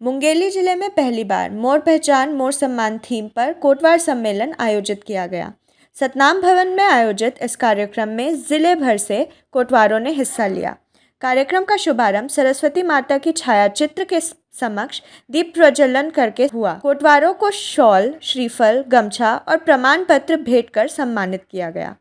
मुंगेली जिले में पहली बार मोर पहचान मोर सम्मान थीम पर कोटवार सम्मेलन आयोजित किया गया। सतनाम भवन में आयोजित इस कार्यक्रम में जिले भर से कोटवारों ने हिस्सा लिया। कार्यक्रम का शुभारंभ सरस्वती माता की छायाचित्र के समक्ष दीप प्रज्वलन करके हुआ। कोटवारों को शॉल, श्रीफल, गमछा और प्रमाण पत्र भेंट कर सम्मानित किया गया।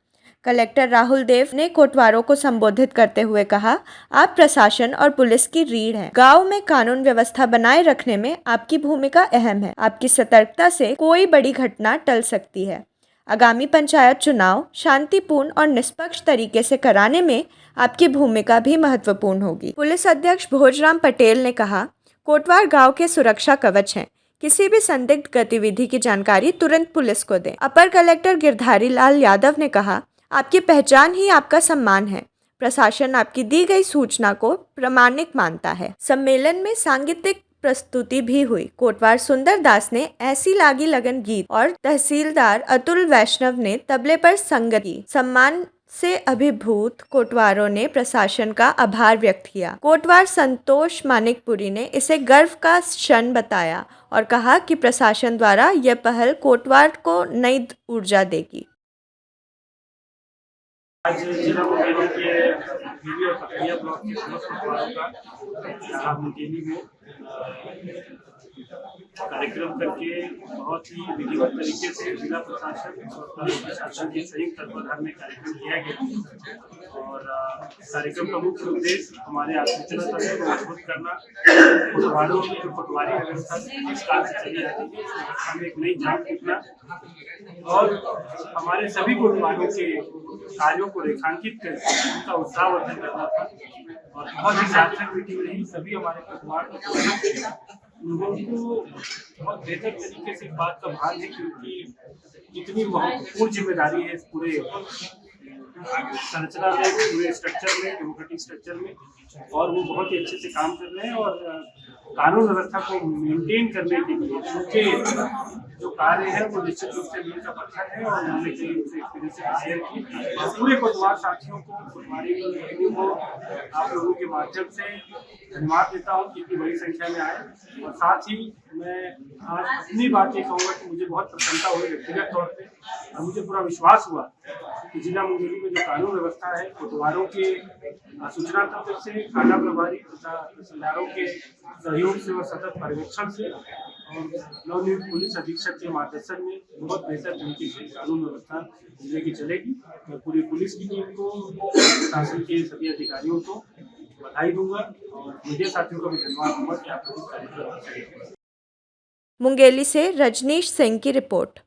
कलेक्टर राहुल देव ने कोटवारों को संबोधित करते हुए कहा, आप प्रशासन और पुलिस की रीढ़ हैं। गांव में कानून व्यवस्था बनाए रखने में आपकी भूमिका अहम है। आपकी सतर्कता से कोई बड़ी घटना टल सकती है। आगामी पंचायत चुनाव शांतिपूर्ण और निष्पक्ष तरीके से कराने में आपकी भूमिका भी महत्वपूर्ण होगी। पुलिस अध्यक्ष भोजराम पटेल ने कहा, कोटवार गाँव के सुरक्षा कवच हैं। किसी भी संदिग्ध गतिविधि की जानकारी तुरंत पुलिस को दें। अपर कलेक्टर गिरधारी लाल यादव ने कहा, आपकी पहचान ही आपका सम्मान है। प्रशासन आपकी दी गई सूचना को प्रामाणिक मानता है। सम्मेलन में सांगीतिक प्रस्तुति भी हुई। कोटवार सुंदर दास ने ऐसी लागी लगन गीत और तहसीलदार अतुल वैष्णव ने तबले पर संगत की। सम्मान से अभिभूत कोटवारों ने प्रशासन का आभार व्यक्त किया। कोटवार संतोष मानिकपुरी ने इसे गर्व का क्षण बताया और कहा कि प्रशासन द्वारा यह पहल कोटवार को नई ऊर्जा देगी। आज जिला मुंगेली के भिरी और पथरिया ब्लॉक के समस्त कोटवारों का यहाँ मुंगेली में कार्यक्रम करके बहुत ही विधिवत तरीके से जिला प्रशासन और प्रशासन के संयुक्त तत्वाधान में कार्यक्रम किया गया। और कार्यक्रम का मुख्य उद्देश्य हमारे आसूचना तंत्र को मजबूत करना, कोटवारों में जो कोटवारी व्यवस्था इस काल से चली आती है हमें एक नई जान फूकना और हमारे सभी कोटवारों के कार्यों को रेखांकित कर उनका उत्साहवर्धन करना था। और बहुत ही सार्थक मीटिंग रही। सभी हमारे कोटवार लोगों को बहुत बेहतर तरीके से इस बात का भान है क्योंकि इतनी महत्वपूर्ण जिम्मेदारी है इस पूरे संरचना में, पूरे स्ट्रक्चर में, डेमोक्रेटिक स्ट्रक्चर में, और वो बहुत ही अच्छे से काम कर रहे हैं। और कानून व्यवस्था को मेंटेन करने के लिए उनके जो कार्य है वो निश्चित रूप से मील का पत्थर है और उन्होंने कई उनसे एक्सपीरियंस शेयर की। और पूरे कोटवार साथियों को, कोटवारी को आप लोगों के माध्यम से धन्यवाद देता हूँ कि इतनी बड़ी संख्या में आए। और साथ ही मैं आज अपनी बात ये कहूँगा कि मुझे बहुत प्रसन्नता हुई व्यक्तिगत तौर पे और मुझे पूरा विश्वास हुआ कि जिला मुंगेली में जो कानून व्यवस्था है कोटवारों के सूचना तंत्र से, थाना प्रभारी तथा तहसीलदारों के सहयोग से और सतत पर्यवेक्षण से और नवनियुक्त पुलिस अधीक्षक के मार्गदर्शन में बहुत बेहतर तरीके से कानून व्यवस्था जिले की चलेगी। मैं पूरी पुलिस की टीम को, शासन के सभी अधिकारियों को बधाई दूंगा और मीडिया साथियों को भी धन्यवाद दूंगा कि आप लोग कार्यक्रम। मुंगेली से रजनीश सिंह की रिपोर्ट।